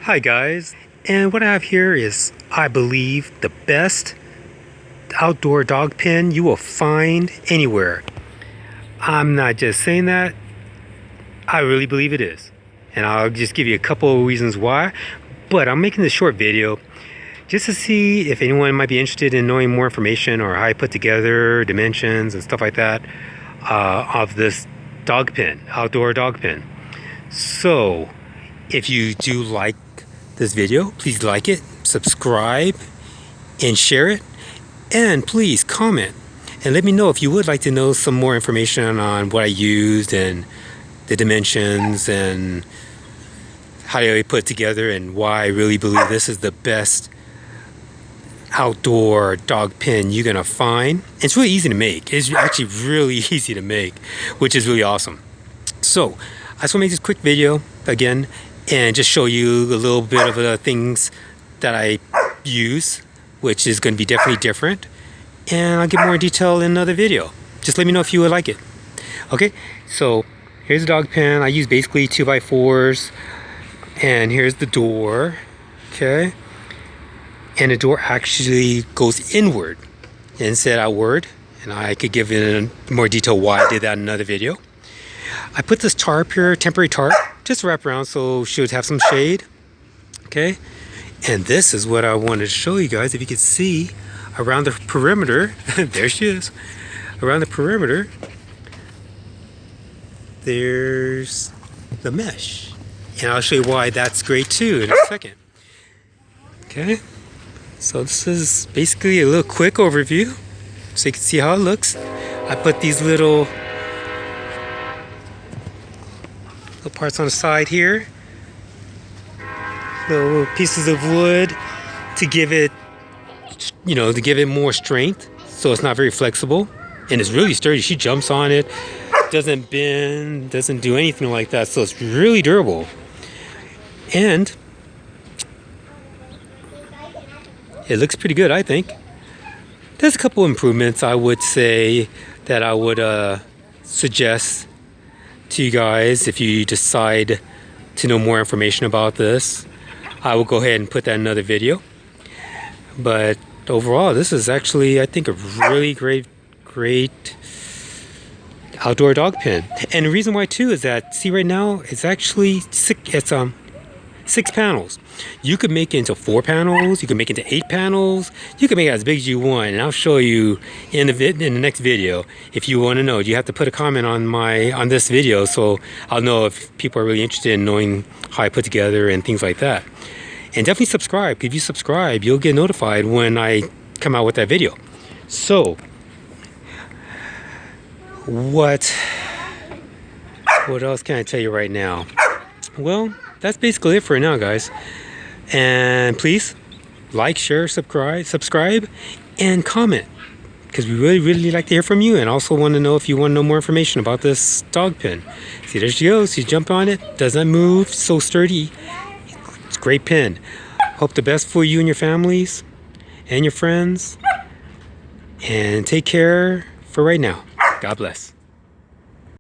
Hi guys, and what I have here is, I believe, the best outdoor dog pen you will find anywhere. I'm not just saying that, I really believe it is. And I'll just give you a couple of reasons why. But I'm making this short video just to see if anyone might be interested in knowing more information or how I put together dimensions and stuff like that of this dog pen, outdoor dog pen. So if you do like this video, please like it, subscribe, and share it, and please comment and let me know if you would like to know some more information on what I used and the dimensions and how I put it together and why I really believe this is the best outdoor dog pen you're gonna find. It's really easy to make. It's actually really easy to make, which is really awesome. So I just want to make this quick video again and just show you a little bit of the things that I use, which is going to be definitely different, and I'll get more detail in another video. Just let me know if you would like it. Okay, so here's the dog pen. I use basically 2x4s, and here's the door. Okay, and the door actually goes inward instead outward, and I could give in more detail why I did that in another video. I put this tarp here, temporary tarp, just to wrap around so she would have some shade. Okay, and this is what I wanted to show you guys. If you could see around the perimeter, there she is. Around the perimeter, there's the mesh, and I'll show you why that's great too in a second. Okay, so this is basically a little quick overview so you can see how it looks. I put these little parts on the side here, little pieces of wood to give it, to give it more strength, so it's not very flexible, and it's really sturdy. She jumps on it, doesn't bend, doesn't do anything like that, so it's really durable. And it looks pretty good, I think. There's a couple improvements I would say that I would suggest to you guys if you decide to know more information about this. I will go ahead and put that in another video. But overall, this is actually, I think, a really great outdoor dog pen. And the reason why too is that, see, right now it's actually six panels. You could make it into 4 panels, you can make it into 8 panels, you can make it as big as you want, and I'll show you in the next video. If you want to know, you have to put a comment on this video so I'll know if people are really interested in knowing how I put together and things like that. And definitely subscribe. If you subscribe, you'll get notified when I come out with that video. So what else can I tell you right now? Well, that's basically it for now, guys. And please like, share, subscribe, and comment, because we really like to hear from you, and also want to know if you want to know more information about this dog pen. See, there she goes. She's jumping on it. Doesn't move. So sturdy. It's a great pen. Hope the best for you and your families and your friends. And take care for right now. God bless.